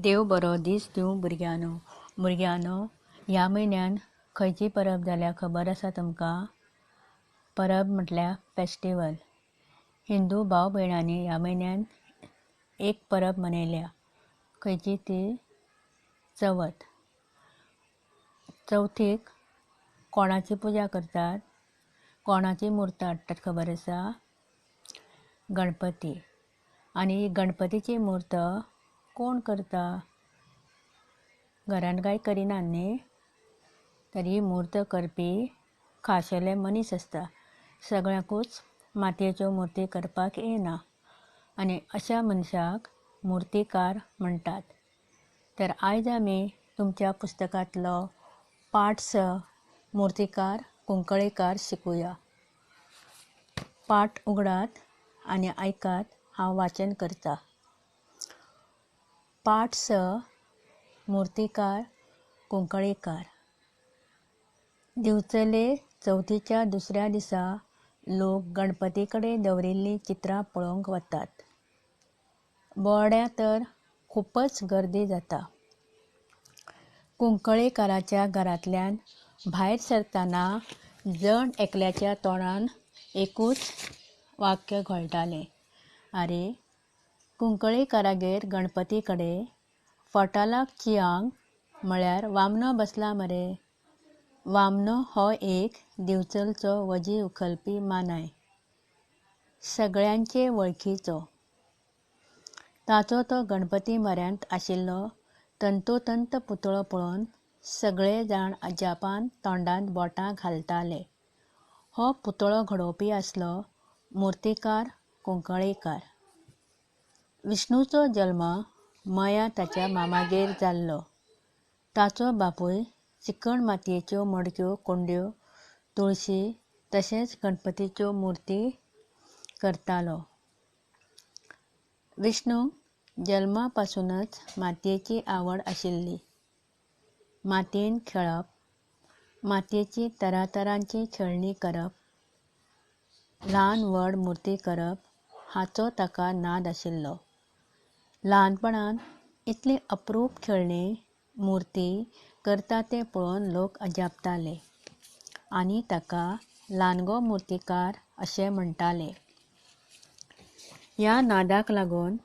देव बरो दीस दिवं भुरग्यांनो ह्या म्हयन्यान खंयची परब जाल्या खबर आसा तुमकां? परब म्हटल्यार फेस्टिवल. हिंदू भाव भयणांनी ह्या म्हयन्यान एक परब मनयल्या. खंयची ती? चवथ. चवथीक कोणाची पुजा करतात? कोणाची मूर्त हाडटात खबर आसा? गणपती. आनी गणपतीची मूर्त कोण करता? घरान काय करिनात न्ही. तर ही मूर्त करपी खाशेले मनीस आसता. सगळ्यांकूच मातयेच्यो मुर्ती करपाक येना आनी अशा मनशाक मुर्तीकार म्हणटात. तर आयज आमी तुमच्या पुस्तकांतलो पाठ 6 मुर्तीकार कुंकळेकार शिकुया. पाठ उगडात आनी आयकात, हांव वाचन करतां. पाठ 6 मुर्तीकार कुंकळेकार. दिवचले चवथीच्या दुसऱ्या दिसा लोक गणपती कडेन दवरिल्लीं चित्रां पळोवंक वतात. बोवाड्या तर खूपच गर्दी जाता. कुंकळेकाराच्या घरांतल्यान भायर सरतना जण एकल्याच्या तोंडान एकूच वाक्य घोळटालें. आरे, कुंकळेकारागेर गणपती कडेन फटालाक चियांक म्हळ्यार वामनो बसला मरे. वामनो हो एक दिवचलचो वजी उखलपी मानाय, सगळ्यांचे वळखीचो. ताचो तो गणपती म्हऱ्यांत आशिल्लो तंतोतंत पुतळो पळोवन सगळे जाण अजापान तोंडांत बोटां घालताले. हो पुतळो घडोवपी आसलो मुर्तीकार कुंकळेकार. विष्णूचो जल्म मया ताच्या मामागेर जाल्लो. ताचो बापूय चिकण मातयेच्यो मडक्यो कोंड्यो, तुळशी तशेंच गणपतीच्यो मुर्ती करतालो. विष्णूक जल्मा पासूनच मातयेची आवड आशिल्ली. मातयेन खेळप, मातयेची तरातरांची खेळणी करप, ल्हान व्हड मुर्ती करप हाचो ताका नाद आशिल्लो. ल्हानपणान इतली अप्रूप खेळणी, मुर्ती करता तें पळोवन लोक अजापताले आनी ताका ल्हानगो मुर्तीकार अशें म्हणटाले. ह्या नादाक लागून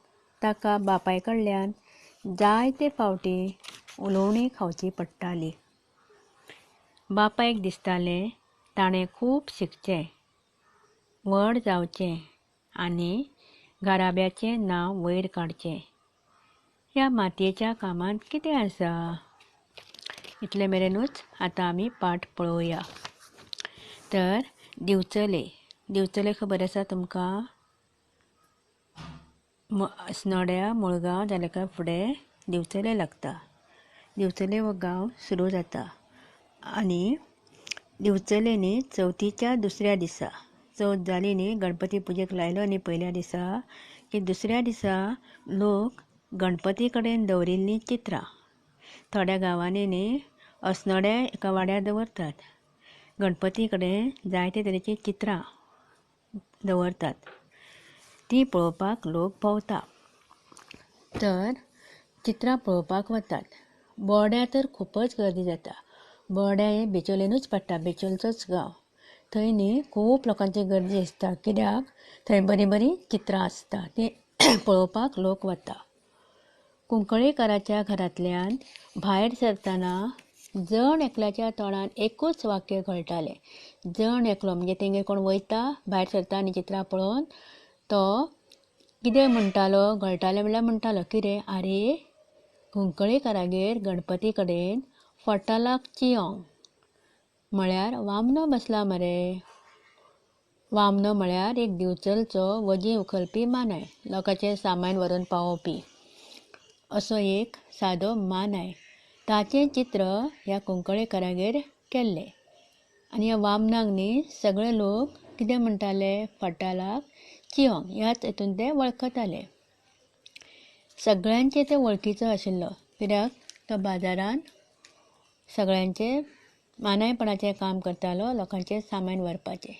ताका बापाय कडल्यान जायते फावटी उलोवणी खावची पडटाली. बापायक दिसतालें ताणें खूब शिकचें, व्हड जावचें आनी घराब्याचें नांव वयर काडचें. ह्या मातयेच्या कामांत कितें आसा? इतले मेरेनूच आतां आमी पाठ पळोवया. तर दिवचले खबर आसा तुमकां? अस्नोड्या मुळगांव जाले काय फुडें दिवचले लागता. दिवचले हो गांव सुरू जाता आनी दिवचले न्ही चवथीच्या दुसऱ्या दिसा. चवथ जाली न्ही, गणपती पुजेक लायलो न्ही पयल्या दिसा, की दुसऱ्या दिसा लोक गणपती कडेन दवरिल्लीं चित्रां थोड्या गांवांनी न्ही अस्नोड्या एका वाड्यार दवरतात. गणपती कडेन जायते तरेचीं चित्रां दवरतात. तीं पळोवपाक लोक भोंवता. तर चित्रां पळोवपाक वतात. बोवाड्या तर खूपच गर्दी जाता. बोवाड्या हें बेचोलेनूच पडटा, बेचोलचोच गांव. थंय न्ही खूब लोकांची गर्दी आसता. कित्याक थंय बरीं बरीं चित्रां आसता, तीं पळोवपाक लोक वता. कुंकळेकाराच्या घरांतल्यान भायर सरतना जण एकल्याच्या तोंडान एकूच वाक्य घोळटालें. जण एकलो म्हणजे तेंगेर कोण वयता, भायर सरता आनी चित्रां पळोवन तो कितें म्हणटालो, घोळटालें म्हणल्यार म्हणटालो कितें? आरे, कुंकळेकारागेर गणपती कडेन फटालाक चियोंक म्हळ्यार वामनो बसला मरे. वामनो म्हळ्यार एक दिवचलचो वजी उखलपी मानाय, लोकांचें सामान व्हरून पावोवपी असो एक सादो मानाय. ताचें चित्र ह्या कुंकळेकारागेर केल्लें आनी ह्या वामनाक न्ही सगळे लोक कितें म्हणटाले? फटालाक चियोंक ह्याच हितून ते वळखताले. सगळ्यांचे ते वळखीचो आशिल्लो कित्याक तो बाजारान सगळ्यांचें मानायपणाचें काम करतालो, लोकांचें सामान व्हरपाचें.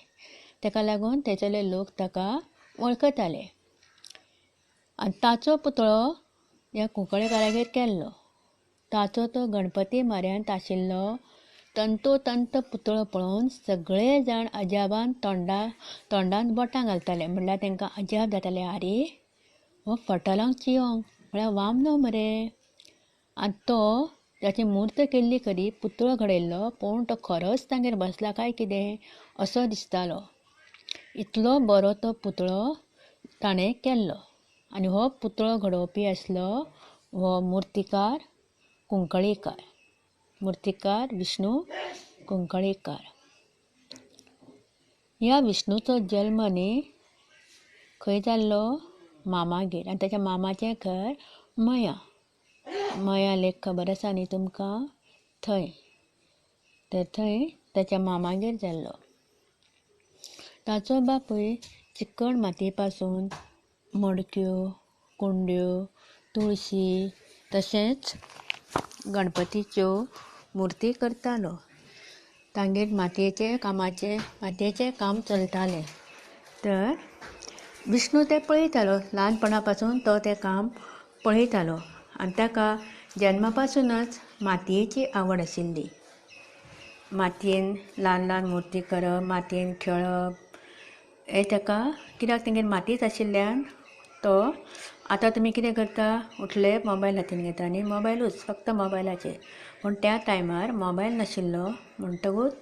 ताका लागून थंयसरले लोक ताका वळखताले. आनी ताचो पुतळो ह्या कुंकळेकारागेर केल्लो. ताचो तो गणपती म्हऱ्यांत आशिल्लो तंतोतंत पुतळो पळोवन सगळे जाण अजापान तोंडांत बोटां घालताले. म्हणल्यार तांकां अजाप जातालें, आरे हो फटलांक चिंयोंक म्हळ्यार वामनो मरे. आनी तो ताची मूर्त केल्ली खरी, पुतळो घडयल्लो पूण तो खरोच तांगेर बसला काय कितें असो दिसतालो. इतलो बरो तो पुतळो ताणें केल्लो. आनी हो पुतळो घडोवपी आसलो हो मुर्तीकार कुंकळीकार, मुर्तीकार विष्णू कुंकळीकार. ह्या विष्णूचो जल्म न्ही खंय जाल्लो? मामागेर. आनी ताच्या मामाचें घर मया. मया लेक खबर आसा न्ही तुमकां? थंय. तर थंय ताच्या मामागेर जाल्लो. ताचो बापूय चिकण मातये पासून मडक्यो, कुंड्यो, तुळशी तशेंच गणपतीच्यो मुर्ती करतालो. तांगेर मातयेचें काम चलतालें. तर विष्णू तें पळयतालो. ल्हानपणा पासून तो तें काम पळयतालो आनी ताका जल्मा पासूनच मातयेची आवड आशिल्ली. मातयेन ल्हान ल्हान मुर्ती करप, मातयेन खेळप हें ताका, कित्याक तांगेर मातीच आशिल्ल्यान तो. आतां तुमी कितें करता? उठले मोबायल हातीन घेता न्ही, मोबायलूच, फक्त मोबायलाचेर. पूण त्या टायमार मोबायल नाशिल्लो म्हणटकूच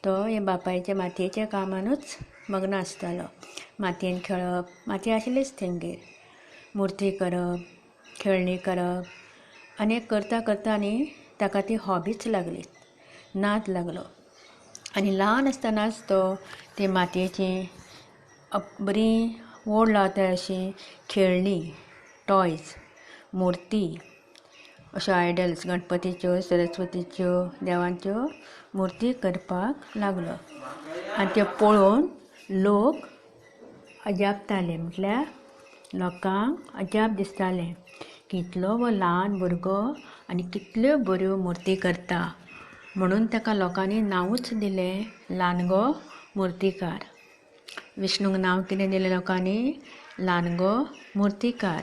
तो हे बापायच्या मातयेच्या कामानूच मग्न आसतालो. मातयेन खेळप, माती आशिल्लीच तांगेर, मुर्ती करप, खेळणी करप आनी करता करता न्ही ताका ती हॉबीच लागली, नाद लागलो. आनी ल्हान आसतनाच तो ती मातयेची बरी वोड लावता अशी खेळणी, टॉयज, मुर्ती अश्यो आयडल्स गणपतीच्यो, सरस्वतीच्यो, देवांच्यो मुर्ती करपाक लागलो. आनी त्यो पळोवन लोक अजापताले. म्हटल्यार लोकांक अजाप दिसतालें की इतलो वो ल्हान भुरगो आनी कितल्यो बऱ्यो मुर्ती करता. म्हणून ताका लोकांनी नांवूच दिलें ल्हानगो मुर्तीकार. विष्णूक नांव कितें दिलें लोकांनी? ल्हानगो मुर्तीकार.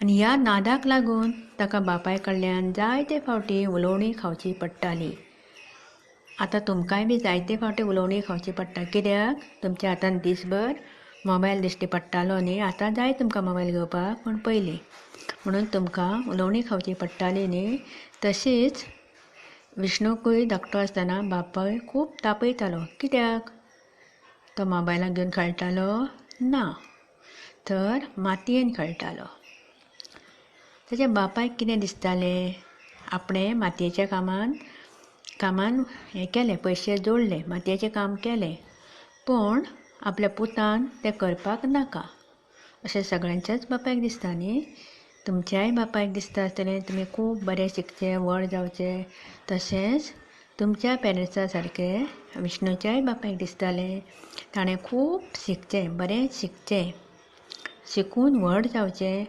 आनी ह्या नादाक लागून ताका बापाय कडल्यान जायते फावटी उलोवणी खावची पडटाली. आतां तुमकांय बी जायते फावटी उलोवणी खावची पडटा. कित्याक? तुमच्या हातान दिसभर मोबायल दिश्टी पडटालो न्ही. आतां जाय तुमकां मोबायल घेवपाक, पूण पयलीं म्हणून तुमकां उलोवणी खावची पडटाली न्ही. तशीच विष्णूकूय धाकटो आसतना बापाय खूब तापयतालो. कित्याक? तो मोबायलाक घेवन खेळटालो? ना, तर मातयेन खेळटालो. ताच्या बापायक कितें दिसतालें? आपणें मातयेच्या कामान हें केलें, पयशे जोडले, मातयेचें काम केलें, पूण आपल्या पुतान तें करपाक नाका अशें सगळ्यांच्याच बापायक दिसता न्ही. तुमच्याय बापायक दिसता आसतलें तुमी खूब बरें शिकचें, व्हड जावचें. तशेंच तुमच्या पेरंट्सा सारकें विष्णूच्याय बापायक दिसतालें ताणें खूब शिकचें, बरें शिकचें, शिकून व्हड जावचें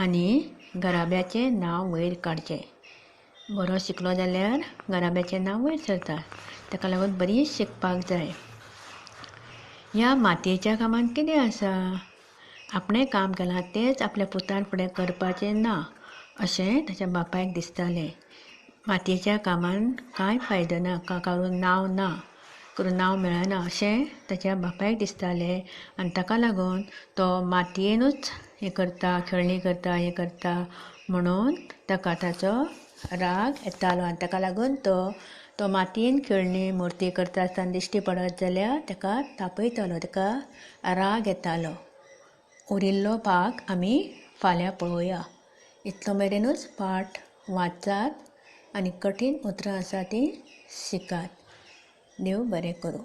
आनी घराब्याचें नांव वयर काडचें. बरो शिकलो जाल्यार घराब्याचें नांव वयर सरता, ताका लागून बरी शिकपाक जाय. ह्या मातयेच्या कामान कितें आसा? आपणें काम केलां तेंच आपल्या पुतान फुडें करपाचें ना अशें ताच्या बापायक दिसतालें. मातयेच्या कामान कांय फायदो ना, करून नांव मेळना अशें ताच्या बापायक दिसतालें. आनी ताका लागून तो मातयेनूच हें करता, खेळणी करता, हें करता म्हणून ताका ताचो राग येतालो. आनी ताका लागून तो मातयेन खेळणी मुर्ती करता आसतना दिश्टी पडत जाल्यार ताका तापयतालो, ताका राग येतालो. उरिल्लो भाग आमी फाल्यां पळोवया. इतलो मेरेनूच पाठ वाचात आनी कठीण उतरां आसा तीं शिकात. देव बरें करूं.